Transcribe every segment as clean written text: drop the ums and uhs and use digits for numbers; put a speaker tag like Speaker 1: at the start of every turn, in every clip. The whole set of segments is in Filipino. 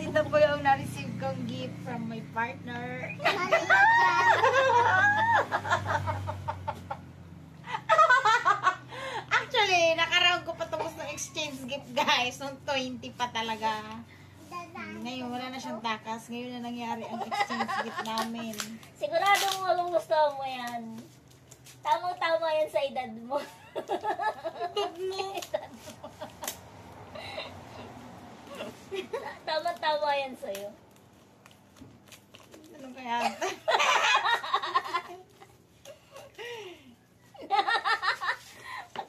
Speaker 1: Ito po yung na-receive kong gift from my partner. Actually, nakaroon ko pa tapos ng exchange gift, guys. Noong 20 pa talaga. Ngayon, wala na siyang takas. Ngayon na nangyari ang exchange gift namin.
Speaker 2: Siguradong magugustuhan mo yan. Tamang-tama yan sa edad mo.
Speaker 1: Edad mo?
Speaker 2: Tama-tama yan sa'yo.
Speaker 1: Anong kaya?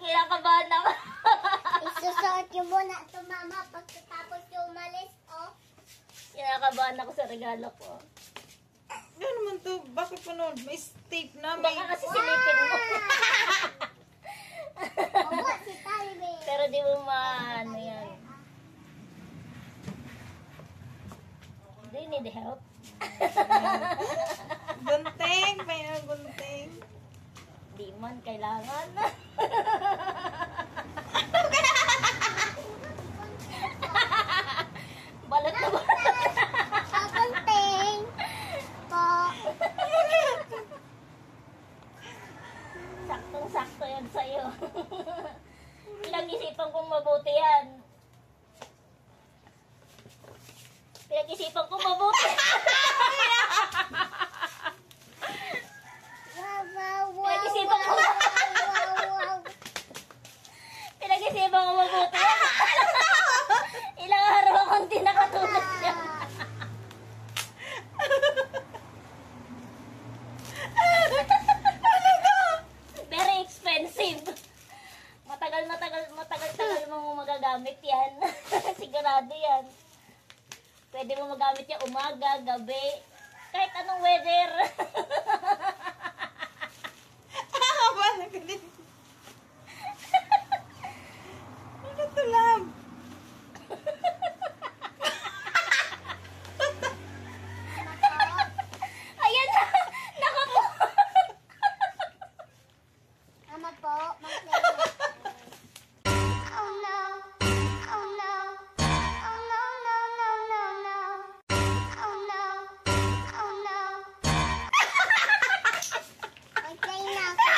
Speaker 2: Kinakabahan ako.
Speaker 3: Isusuot yung muna ito, mama, pagkatapos yung umalis, oh.
Speaker 2: Kinakabahan ako sa regalo ko.
Speaker 1: Ano naman to? Bakit pa nun? May tape na.
Speaker 2: Baka kasi silipin mo.
Speaker 3: Opo, si Talbe.
Speaker 2: Pero di mo maano yan. Do you need help?
Speaker 1: Gunting. May gunting.
Speaker 2: Di man, kailangan. Balot na ba?
Speaker 3: Kapunting. Po.
Speaker 2: Saktong-sakto yan sa'yo. Pinag-isipan kong mabuti yan. Pinag-isipan kong mabuti. Pinag-isipan ko. Pinag-isipan ko mabuti. Ilang araw akong di nakatulog siya. Very expensive. Matagal mo magagamit yan. Sigurado yan. Pwede mo magamit yan umaga, gabi, kahit anong weather.
Speaker 1: Wala ka din. Ano to, love?
Speaker 2: Ayan na! Naka po!
Speaker 3: Mama po, mag-play na. Oh no. Oh no. Oh no, no, no, no, no. Oh no. Oh no. Mag-play na ako.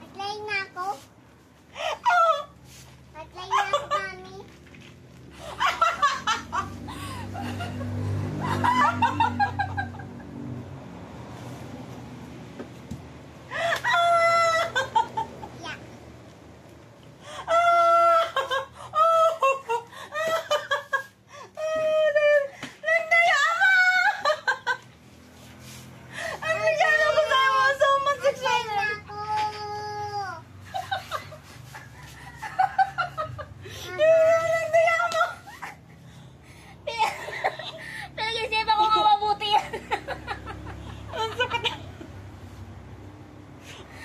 Speaker 3: Mag-play na ako. Mag-play na ako, mami. Yeah. Mag-play na ako.
Speaker 2: Pinag-isipan ko nga mabuti yan.
Speaker 1: Ang sakit.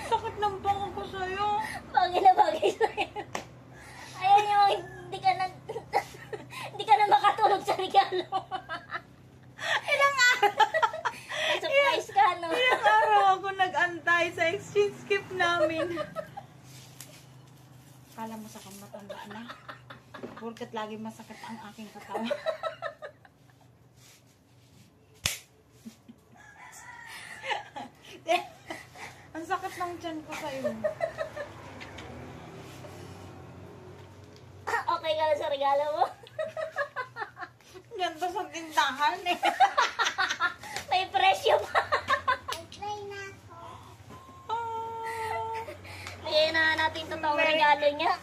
Speaker 1: Sakit ng bangko ko sa'yo.
Speaker 2: Bagay na bagay sa'yo. Ayaw niyo, hindi ka na makatulog sa regalo.
Speaker 1: Ilang araw.
Speaker 2: Surprise ka, no?
Speaker 1: Ilang araw ako nag-antay sa exchange gift namin. Kala mo sa kang matanda na. Porket lagi masakit ang aking katawan. Ang sakit ng tiyan ko sa'yo.
Speaker 2: Okay ka na sa regalo mo?
Speaker 1: Ganda sa tindahan eh.
Speaker 2: May presyo pa.
Speaker 3: Mag-play na ako.
Speaker 2: Bigyan na natin totoong regalo niya.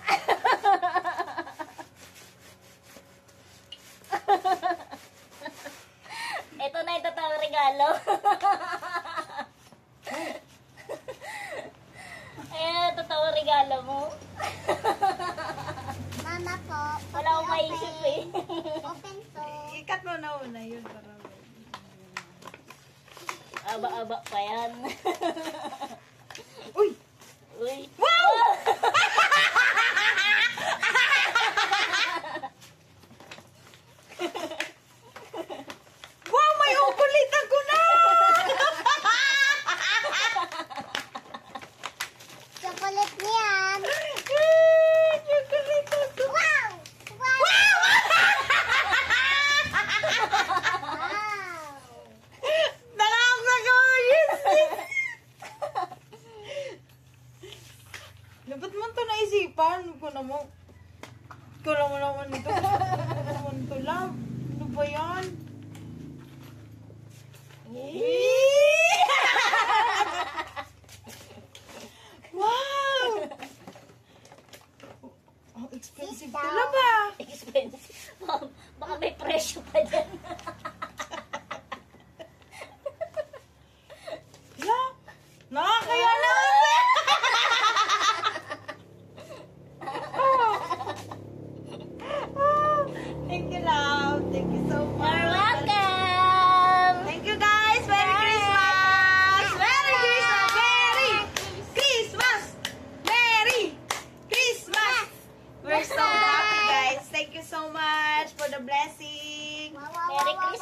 Speaker 2: Ito na yung totoong regalo. Ayan, totoong regalo mo.
Speaker 3: Mama po.
Speaker 2: Wala akong maisip eh.
Speaker 3: Open to.
Speaker 1: Ikat mo na una yun. Para...
Speaker 2: Aba-aba pa yan.
Speaker 1: Uy!
Speaker 2: Uy.
Speaker 1: Wow! Wow! May upulit ako na!
Speaker 3: Chocolate niyan.
Speaker 1: Chocolate ako. naisipan? Ko naman ito. Ano naman ito lang? Ano ba yan? Wow! Ang expensive pala ba?
Speaker 2: Expensive. Baka may presyo pa dyan.
Speaker 1: Yeah. Nakakaya naman! Thank you, love. Thank you so much.
Speaker 2: You're welcome!
Speaker 1: Thank you, guys. Merry Christmas! Merry Christmas! Merry Christmas! Merry Christmas! We're so happy, guys. Thank you so much for the blessing.
Speaker 2: Merry Christmas!